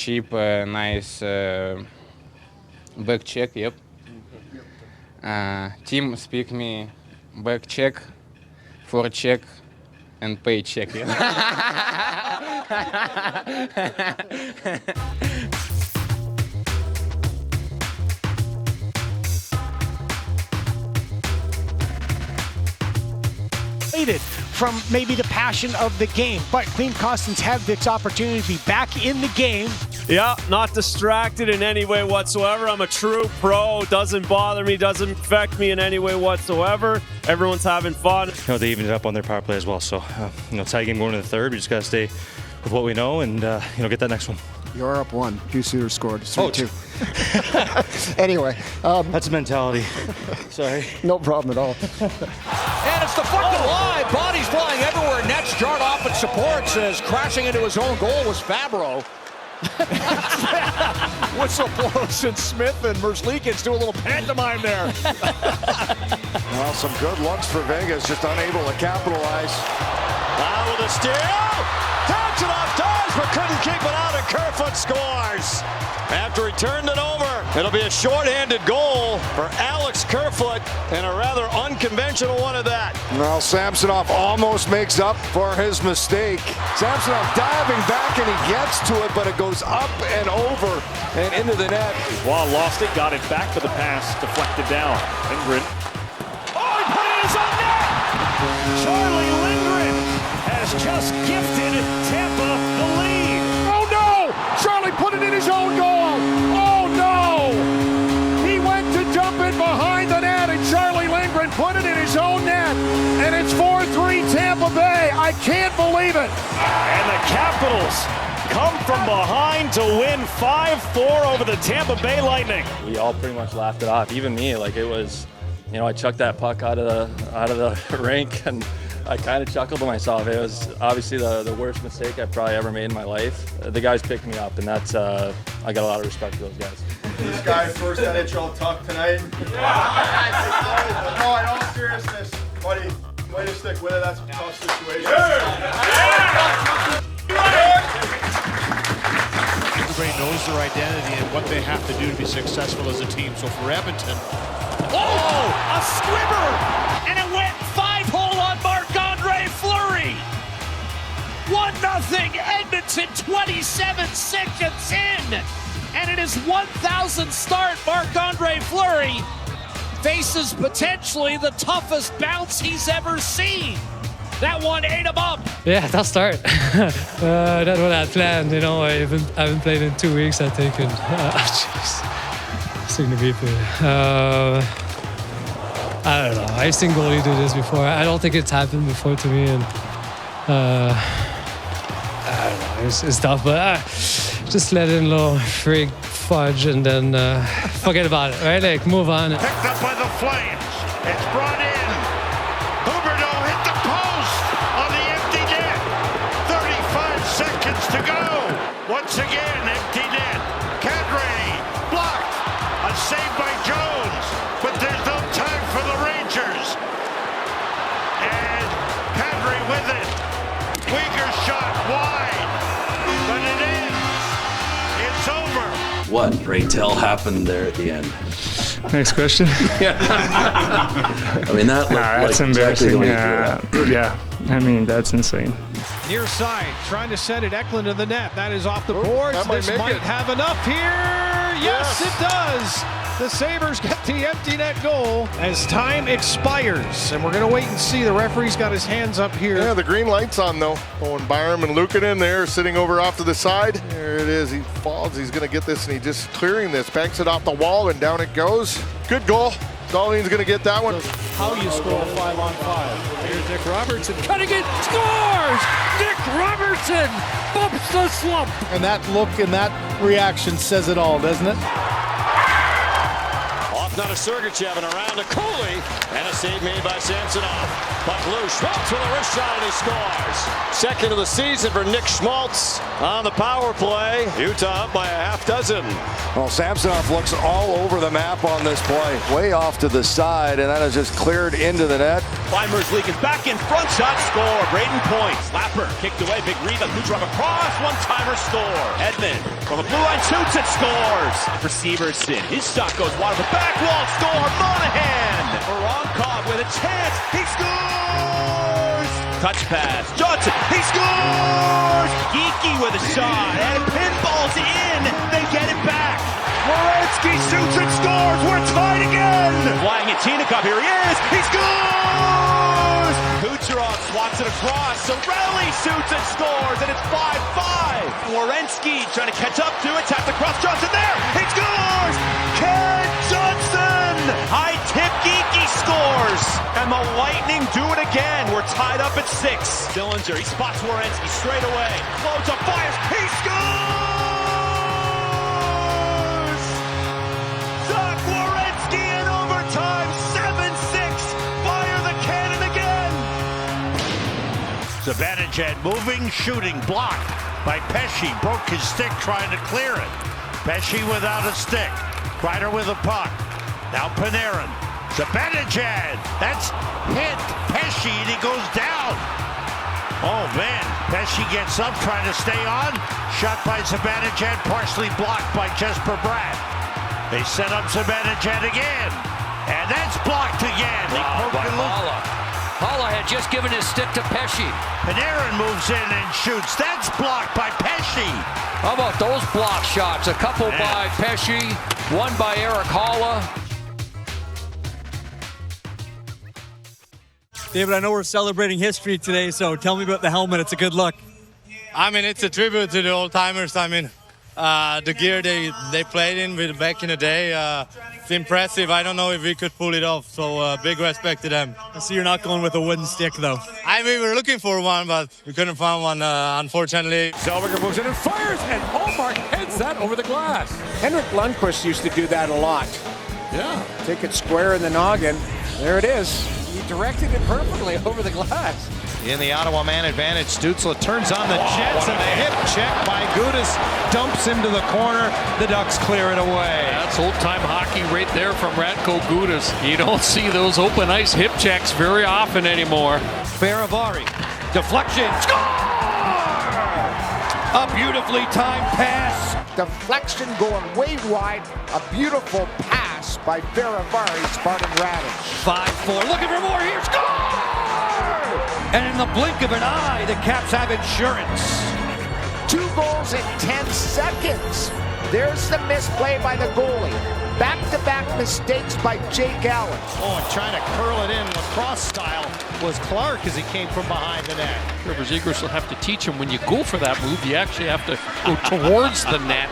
cheap, nice back check. Yep. Team speak me back check, forecheck, and paycheck. Yeah. From maybe the passion of the game, but Klim Kostin's had this opportunity to be back in the game. Yeah, not distracted in any way whatsoever. I'm a true pro. Doesn't bother me, doesn't affect me in any way whatsoever. Everyone's having fun. You know, they evened it up on their power play as well. So, tie game going to the third. We just got to stay with what we know and, get that next one. You're up 1. Hugh Suter scored 3-2. Anyway. That's a mentality. Sorry. No problem at all. And it's deflected wide. Bodies flying everywhere. Nets jarred off and supports as crashing into his own goal was Fabro. Whistle blows and Smith and Merzlikins do a little pantomime there. Well, some good looks for Vegas, just unable to capitalize. Now with a steal. Taps it off Dawes, but couldn't keep it out, and Kerfoot scores. After he turned it over, it'll be a shorthanded goal for Alex Kerfoot, and a rather unconventional one at that. Well, Samsonov almost makes up for his mistake. Samsonov diving back, and he gets to it, but it goes up and over and into the net. Wall lost it, got it back for the pass, deflected down. Lindgren. Oh, he put it in his own net! Charlie Lindgren has just gifted Tampa the lead. Oh no! Charlie put it in his own goal! Oh no! He went to dump it behind the net, and Charlie Lindgren put it in his own net, and it's 4-3 Tampa Bay. I can't believe it. And the Capitals come from behind to win 5-4 over the Tampa Bay Lightning. We all pretty much laughed it off, even me. Like, it was, I chucked that puck out of the rink, and I kind of chuckled to myself. It was obviously the worst mistake I've probably ever made in my life. The guys picked me up, and that's I got a lot of respect for those guys. This guy's first NHL tuck tonight. No, in all seriousness, buddy, way to stick with it. That's a tough situation. Everybody knows their identity and what they have to do to be successful as a team. So for Edmonton, a squibber, and it went 5-hole on Marc-Andre Fleury. 1-0 Edmonton, 27 seconds in, and it is 1,000th start. Marc-Andre Fleury faces potentially the toughest bounce he's ever seen. That one ate him up. Yeah, tough start. That's what I had planned. I haven't played in 2 weeks, I think. And jeez, I don't know. I've seen goalie do this before. I don't think it's happened before to me, and I don't know. It's tough, but just let in a little freak fudge and then forget about it. Right? Like, move on. picked up by the Flames. It's brought in. Huberdeau hit the post on the empty net. 35 seconds to go. Once again, empty net. Kadri blocked. A save by Jones, but there's no time for the Rangers. And Kadri with it. Weaker shot wide, but it ends. It's over. What, pray tell, happened there at the end? Next question. I mean, that looked that's like embarrassing. Exactly Yeah, that's insane. Near side, trying to set it Eklund to the net. That is off the boards. This might have enough here. Yes, it does. The Sabres get the empty net goal as time expires. And we're going to wait and see. The referee's got his hands up here. Yeah, the green light's on, though. Owen Byram and Luukkonen there sitting over off to the side. There it is. He falls. He's going to get this, and he just clearing this. Banks it off the wall, and down it goes. Good goal. Dahlin's going to get that one. How you score 5-on-5. Here's Nick Robertson cutting it. Scores! Nick Robertson bumps the slump. And that look and that reaction says it all, doesn't it? Off now to Sergachev and around to Cooley, and a save made by Samsonov. Puck loose, Schmaltz with a wrist shot, and he scores. Second of the season for Nick Schmaltz on the power play. Utah up by a half dozen. Well, Samsonov looks all over the map on this play. Way off to the side, and that is just cleared into the net. Weimers leak is back in front. Shot score. Braden points. Lapper kicked away. Big rebound. Kucherov across. One-timer score. Edmund from the blue line shoots it. Scores. For Severson. His shot goes wide of the back wall. Score. Monahan. Voronkov with a chance. He scores. Touch pass. Johnson. He scores. Geeky with a shot. And pinballs in. They get it back. Werenski shoots and scores. We're tied again. Flying at Tinikov. Here he is. He scores. Kucherov swats it across. Sorelli shoots and scores. And it's 5-5. Werenski trying to catch up to it. Tapped across. Johnson there. He scores. Ken Johnson. High tip. Geeky scores. And the Lightning do it again. We're tied up at 6. Dillinger. He spots Werenski straight away. Loads up. Fires. He scores. Zibanejad moving, shooting, blocked by Pesce. Broke his stick trying to clear it. Pesce without a stick. Kreider with a puck. Now Panarin. Zibanejad. That's hit Pesce and he goes down. Oh man, Pesce gets up trying to stay on. Shot by Zibanejad, partially blocked by Jesper Bratt. They set up Zibanejad again. And that's blocked again. Wow, by Haula. Haula had just given his stick to Pesce. Panarin moves in and shoots. That's blocked by Pesce. How about those block shots? A couple by Pesce, one by Erik Haula. David, I know we're celebrating history today, so tell me about the helmet. It's a good look. I mean, it's a tribute to the old timers. I mean, the gear they played in with back in the day, it's impressive. I don't know if we could pull it off, so big respect to them. So you're not going with a wooden stick, though? I mean, we were looking for one, but we couldn't find one, unfortunately. Zellweger moves in and fires, and Hallmark heads that over the glass. Henrik Lundqvist used to do that a lot. Yeah. Take it square in the noggin. There it is. He directed it perfectly over the glass. In the Ottawa man advantage, Stützle turns on the Jets, and the hip check by Gudas dumps him to the corner. The Ducks clear it away. That's old-time hockey right there from Radko Gudas. You don't see those open ice hip checks very often anymore. Baravari, deflection, score! A beautifully timed pass. Deflection going way wide. A beautiful pass by Baravari, Spartan Radich. 5-4, looking for more here, score! And in the blink of an eye, the Caps have insurance. 2 goals in 10 seconds. There's the misplay by the goalie. Back-to-back mistakes by Jake Allen. Oh, and trying to curl it in lacrosse style was Clark as he came from behind the net. Rivers Eagles will have to teach him when you go for that move, you actually have to go towards the net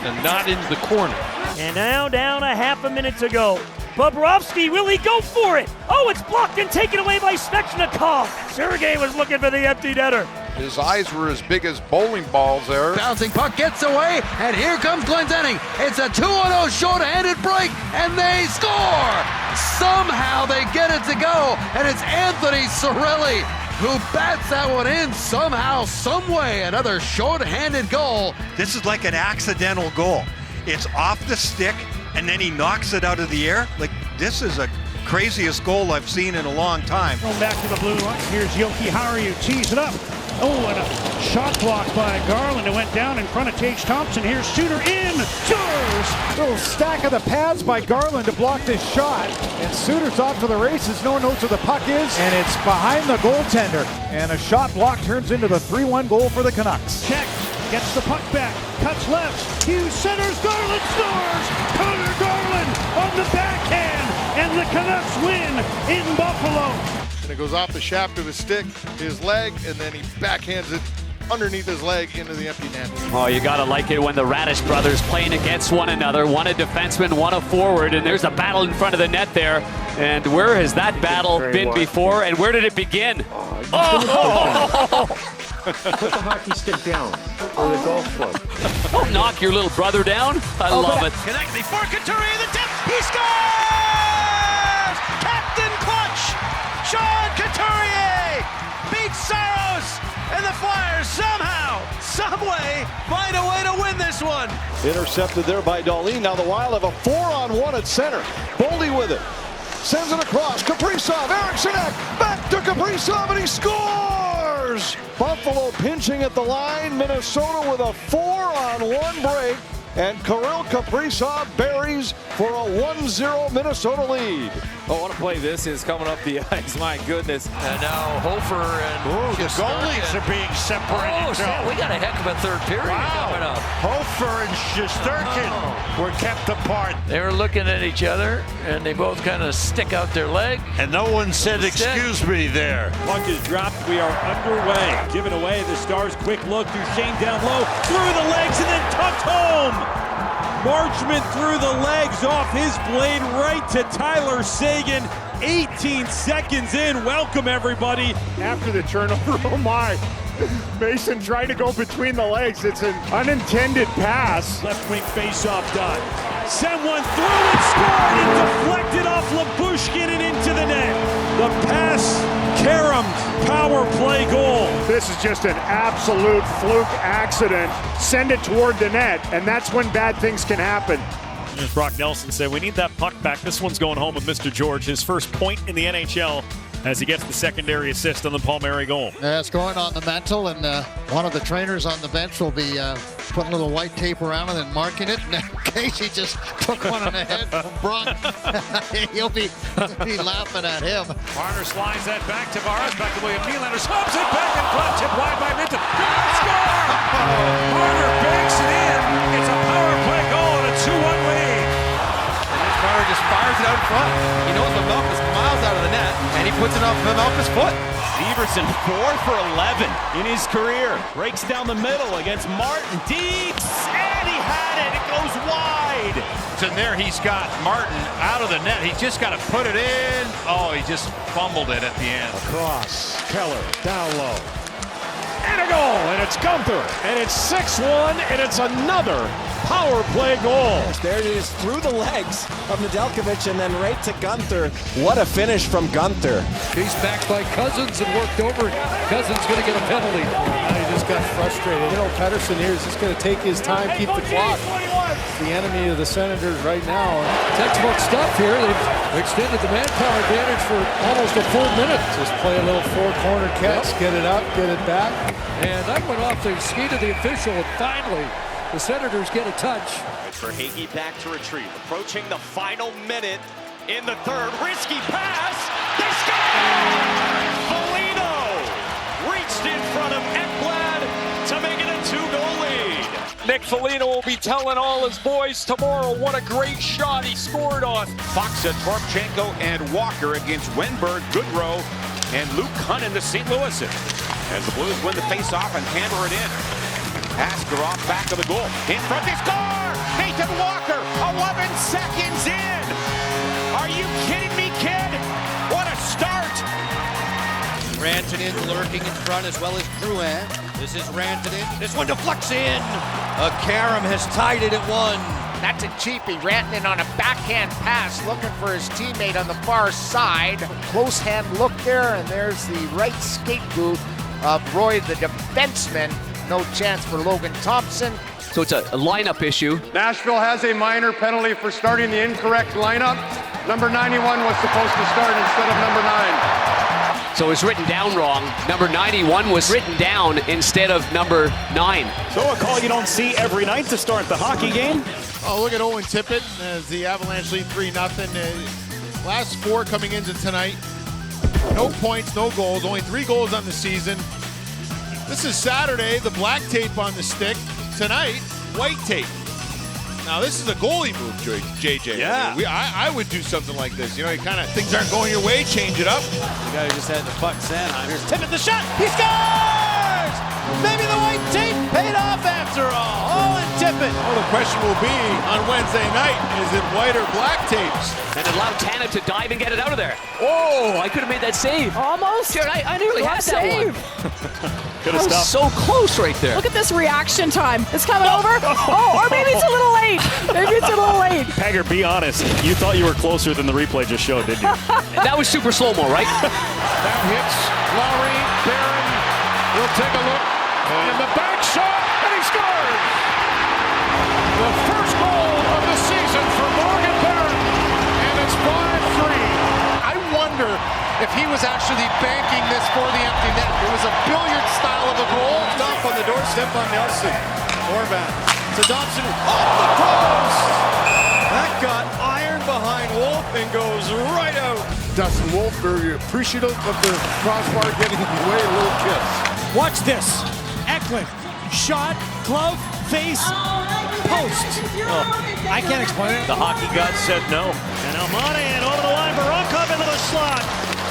and not into the corner. And now down a half a minute to go. Bobrovsky, will he go for it? Oh, it's blocked and taken away by Svechnikov. Sergei was looking for the empty netter. His eyes were as big as bowling balls there. Bouncing puck gets away, and here comes Glendening. It's a 2-on-0 short-handed break, and they score! Somehow they get it to go, and it's Anthony Sorelli who bats that one in somehow, some way. Another short-handed goal. This is like an accidental goal. It's off the stick, and then he knocks it out of the air. Like, this is the craziest goal I've seen in a long time. Going back to the blue line. Here's Yoki Haru, tees it up. Oh, and a shot blocked by Garland. It went down in front of Tage Thompson. Here's Suter in. Scores! Little stack of the pads by Garland to block this shot. And Suter's off to the races. No one knows where the puck is. And it's behind the goaltender. And a shot block turns into the 3-1 goal for the Canucks. Check. Gets the puck back. Cuts left. Hughes centers. Garland scores! Connor Garland on the backhand. And the Canucks win in Buffalo. And it goes off the shaft of his stick, his leg, and then he backhands it underneath his leg into the empty net. Oh, you gotta like it when the Radich brothers playing against one another. One a defenseman, one a forward, and there's a battle in front of the net there. And where has that battle been before, and where did it begin? Put the hockey stick down, or the golf club. Don't knock your little brother down. I love it. Connecting for Couturier, the tip, he scores! Captain Clutch! Sean Couturier beats Saros, and the Flyers somehow, some way find a way to win this one. Intercepted there by Dahlin. Now the Wild have a 4-on-1 at center. Boldy with it. Sends it across. Kaprizov, Eriksson back to Kaprizov, and he scores! Buffalo pinching at the line. Minnesota with a 4-on-1 break. And Kirill Kaprizov buries for a 1-0 Minnesota lead. Oh, what a play this is coming up the ice. My goodness. And now Hofer and the goalies are being separated. Oh, Sam, we got a heck of a third period coming up. Hofer and Shesterkin were kept apart. They were looking at each other, and they both kind of stick out their leg. And no one said, excuse me there. Puck is dropped. We are underway. Given away, the Stars quick look. Duchesne down low, through the legs, and then tucked home. Marchment through the legs off his blade right to Tyler Seguin. 18 seconds in. Welcome, everybody. After the turnover, oh my. Mason trying to go between the legs. It's an unintended pass. Left wing face-off done. Sent one through and scored and deflected off Lyubushkin and into the net. The pass, Karam's power play goal. This is just an absolute fluke accident. Send it toward the net, and that's when bad things can happen. As Brock Nelson said, we need that puck back. This one's going home with Mr. George, his first point in the NHL as he gets the secondary assist on the Palmieri goal. It's going on the mental, and one of the trainers on the bench will be putting a little white tape around it and marking it. And Casey just took one on the head from Brock. He'll be laughing at him. Marner slides that back to Tavares, back to William Nylander, slumps it back and flat tip wide by Minton. Score! Marner banks it in. It's a power play goal and a 2-1 lead. Marner just fires it out front. He knows Pavelka's miles out of the net, and he puts it off Pavelka's foot. Severson 4 for 11 in his career. Breaks down the middle against Martin. Deeks, and he had it. It goes wide. And there he's got Martin out of the net. He's just got to put it in. Oh, he just fumbled it at the end. Across, Keller, down low. And a goal, and it's Gunther. And it's 6-1, and it's another power play goal. There it is, through the legs of Nedeljkovic and then right to Gunther. What a finish from Gunther. He's backed by Cousins and worked over. Cousins going to get a penalty. He just got frustrated. You know, Pettersson here is just going to take his time, keep the clock. The enemy of the Senators right now. Textbook stuff here. They've extended the manpower advantage for almost a full minute. Just play a little four-corner catch, get it up, get it back. And that went off the skate of the official, and finally the Senators get a touch. For Hagee back to retrieve. Approaching the final minute in the third. Risky pass. They score! Foligno reached in front of Ekblad to make it a 2-goal lead. Nick Foligno will be telling all his boys tomorrow what a great shot he scored on. Faksa, Torpchenko, and Walker against Wenberg, Goodrow, and Luke Hunt in the St. Louis. As the Blues win the face-off and hammer it in. Askarov back of the goal. In front, they score! Nathan Walker, 11 seconds in! Are you kidding me, kid? What a start! Rantanen lurking in front as well as Drouin. This is Rantanen. This one deflects in. Karam has tied it at 1. That's a cheapie. Rantanen on a backhand pass, looking for his teammate on the far side. Close hand look there, and there's the right skate boot of Roy, the defenseman. No chance for Logan Thompson. So it's a lineup issue. Nashville has a minor penalty for starting the incorrect lineup. Number 91 was supposed to start instead of number 9. So it's written down wrong. Number 91 was written down instead of number 9. So a call you don't see every night to start the hockey game. Oh, look at Owen Tippett as the Avalanche lead 3-0. Last 4 coming into tonight. No points, no goals, only 3 goals on the season. This is Saturday, the black tape on the stick. Tonight, white tape. Now, this is a goalie move, JJ. Yeah. I would do something like this. You know, you kind of, things aren't going your way, change it up. The guy who just had to fuck Sanheim. Here's Tippett, the shot. He scores! Maybe the white tape paid off after all. Owen Tippett. Well, the question will be on Wednesday night, is it white or black tapes? And allow Tanev to dive and get it out of there. Oh, I could have made that save. Almost. Dude, I nearly had that one. Good I was stuff. so close right there. Look at this reaction time. It's coming over. Oh, or maybe it's a little late. Maybe it's a little late. Pegger, be honest. You thought you were closer than the replay just showed, didn't you? That was super slow-mo, right? That hits Lowry. Barron will take a look. And the back shot. if he was actually banking this for the empty net. It was a billiard style of a goal. Stop on the doorstep on Nelson. Horvat to Dobson off the post. That got iron behind Wolf and goes right out. Dustin Wolf very appreciative of the crossbar getting away, a little kiss. Watch this. Eklund, shot, glove, face, post. Oh, I can't explain it. The hockey gods said no. And Almani and over the line, Baronkov into the slot.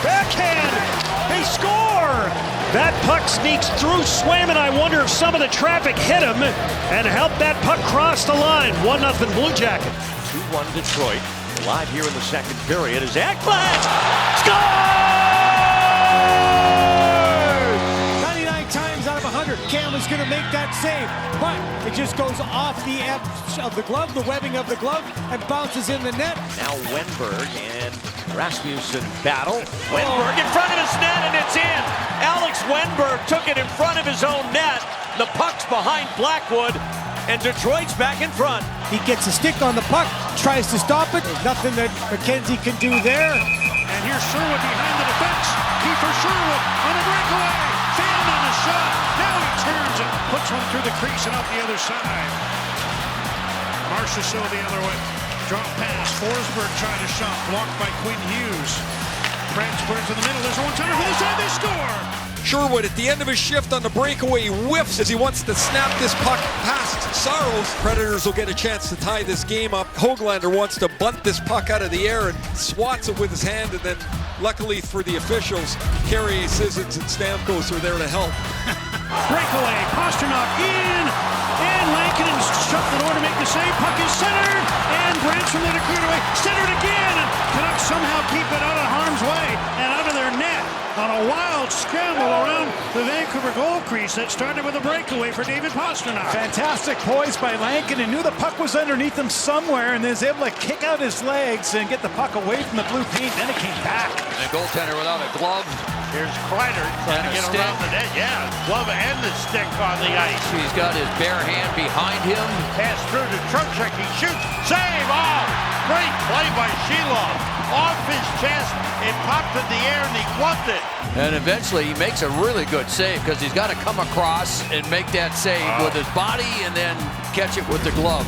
Backhand, they score! That puck sneaks through Swayman. I wonder if some of the traffic hit him and helped that puck cross the line. 1-0 Blue Jacket. 2-1 Detroit. Live here in the second period is Eklund. Score! 99 times out of 100, Cam is going to make that save, but it just goes off the edge of the glove, the webbing of the glove, and bounces in the net. Now Wenberg and Rasmussen battle. Wenberg in front of his net, and it's in. Alex Wenberg took it in front of his own net. The puck's behind Blackwood, and Detroit's back in front. He gets a stick on the puck, tries to stop it. There's nothing that McKenzie can do there. And here's Sherwood behind the defense. Kiefer Sherwood on a breakaway. Fan on the shot. Now he turns and puts one through the crease and out the other side. Marchessault the other way. Drop pass. Forsberg tried a shot. Blocked by Quinn Hughes. Transfers to the middle. There's a one-timer for the side. They score. Sherwood at the end of his shift on the breakaway whiffs as he wants to snap this puck past Saros. Predators will get a chance to tie this game up. Höglander wants to bunt this puck out of the air and swats it with his hand, and then luckily for the officials, Carrier, Sissons, and Stamkos are there to help. Breakaway. Pastrnak in. And Lankinen shut the door to make the save. Puck is centered. And Branson let it clear away. Centered again. And Canucks somehow keep it out of harm's way and out of their net on a wild scramble around the Vancouver goal crease that started with a breakaway for David Pastrnak. Fantastic poise by Lankinen. Knew the puck was underneath him somewhere and is able to kick out his legs and get the puck away from the blue paint. Then it came back. And a goaltender without a glove. Here's Kreider trying to get around the net. Yeah, glove and the stick on the ice. He's got his bare hand behind him. Pass through to Trocheck. He shoots. Save! Oh! Great play by Sheilov. Off his chest. It popped in the air and he gloved it. And eventually he makes a really good save because he's got to come across and make that save with his body and then catch it with the glove.